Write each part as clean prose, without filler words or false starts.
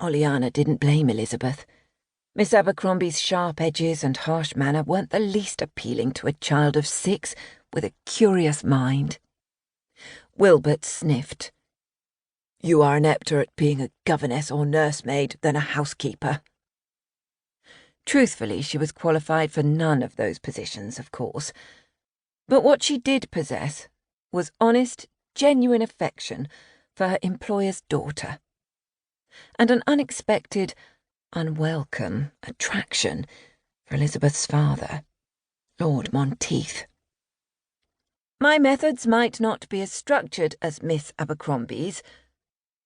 Oleana didn't blame Elizabeth. Miss Abercrombie's sharp edges and harsh manner weren't the least appealing to a child of 6 with a curious mind. Wilbert sniffed. "You are inepter at being a governess or nursemaid than a housekeeper." Truthfully, she was qualified for none of those positions, of course. But what she did possess was honest, genuine affection for her employer's daughter, and an unexpected, unwelcome attraction for Elizabeth's father, Lord Monteith. "My methods might not be as structured as Miss Abercrombie's."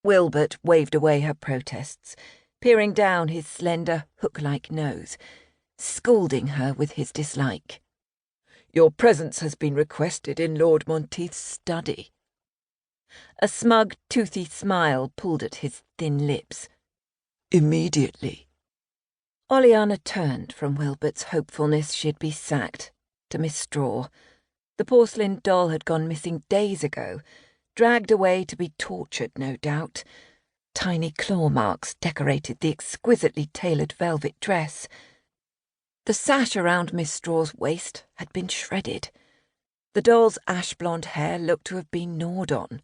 Wilbert waved away her protests, peering down his slender, hook-like nose, scolding her with his dislike. "Your presence has been requested in Lord Monteith's study." A smug, toothy smile pulled at his thin lips. "Immediately." Oleana turned from Wilbert's hopefulness she'd be sacked to Miss Straw. The porcelain doll had gone missing days ago, dragged away to be tortured, no doubt. Tiny claw marks decorated the exquisitely tailored velvet dress. The sash around Miss Straw's waist had been shredded. The doll's ash-blonde hair looked to have been gnawed on.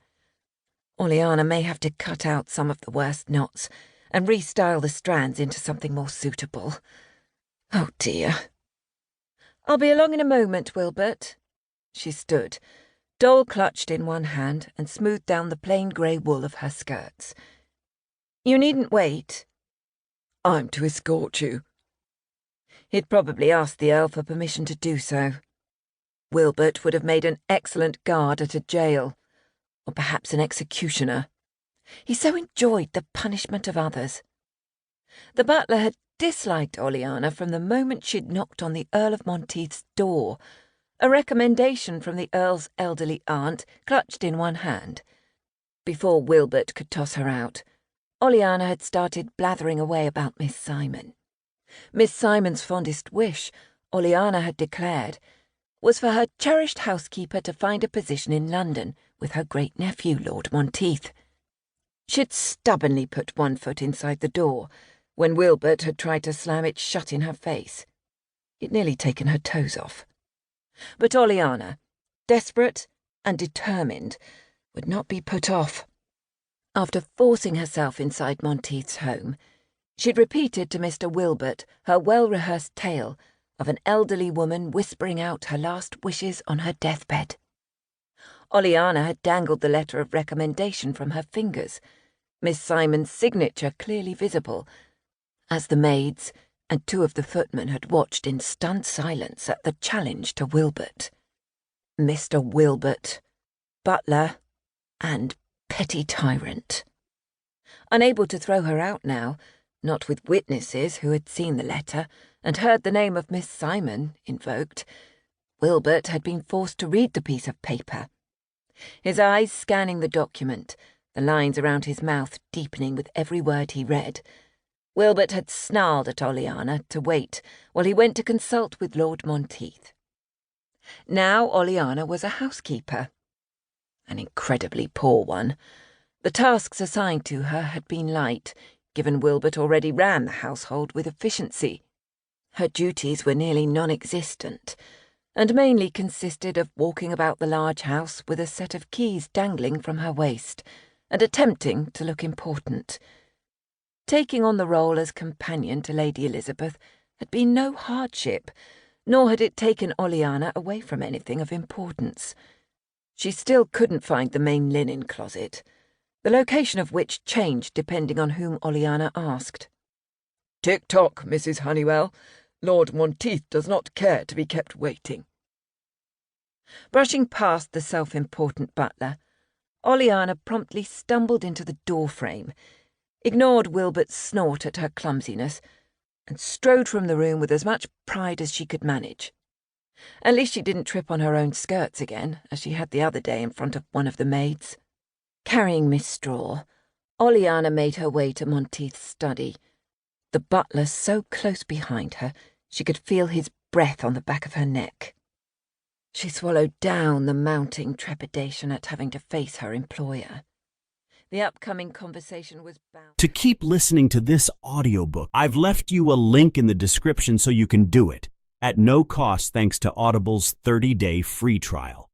Oleana may have to cut out some of the worst knots and restyle the strands into something more suitable. Oh dear. "I'll be along in a moment, Wilbert." She stood, doll clutched in one hand, and smoothed down the plain grey wool of her skirts. "You needn't wait." "I'm to escort you." He'd probably asked the Earl for permission to do so. Wilbert would have made an excellent guard at a jail, or perhaps an executioner. He so enjoyed the punishment of others. The butler had disliked Oleana from the moment she'd knocked on the Earl of Monteith's door, a recommendation from the Earl's elderly aunt clutched in one hand. Before Wilbert could toss her out, Oleana had started blathering away about Miss Simon. Miss Simon's fondest wish, Oleana had declared, was for her cherished housekeeper to find a position in London with her great-nephew, Lord Monteith. She'd stubbornly put one foot inside the door when Wilbert had tried to slam it shut in her face. He'd nearly taken her toes off. But Oleana, desperate and determined, would not be put off. After forcing herself inside Monteith's home, she'd repeated to Mr. Wilbert her well-rehearsed tale of an elderly woman whispering out her last wishes on her deathbed. Oleana had dangled the letter of recommendation from her fingers, Miss Simon's signature clearly visible, as the maids and 2 of the footmen had watched in stunned silence at the challenge to Wilbert. Mr. Wilbert, butler and petty tyrant. Unable to throw her out now, not with witnesses who had seen the letter and heard the name of Miss Simon invoked, Wilbert had been forced to read the piece of paper. His eyes scanning the document, the lines around his mouth deepening with every word he read. Wilbert had snarled at Oleana to wait while he went to consult with Lord Monteith. Now Oleana was a housekeeper. An incredibly poor one. The tasks assigned to her had been light, given Wilbert already ran the household with efficiency. Her duties were nearly non-existent, and mainly consisted of walking about the large house with a set of keys dangling from her waist, and attempting to look important. Taking on the role as companion to Lady Elizabeth had been no hardship, nor had it taken Oleana away from anything of importance. She still couldn't find the main linen closet, the location of which changed depending on whom Oleana asked. "Tick-tock, Mrs. Honeywell. Lord Monteith does not care to be kept waiting." Brushing past the self-important butler, Oleana promptly stumbled into the doorframe, ignored Wilbert's snort at her clumsiness, and strode from the room with as much pride as she could manage. At least she didn't trip on her own skirts again, as she had the other day in front of one of the maids. Carrying Miss Straw, Oleana made her way to Monteith's study, the butler so close behind her she could feel his breath on the back of her neck. She swallowed down the mounting trepidation at having to face her employer. The upcoming conversation was bound. To keep listening to this audiobook, I've left you a link in the description so you can do it, at no cost thanks to Audible's 30-day free trial.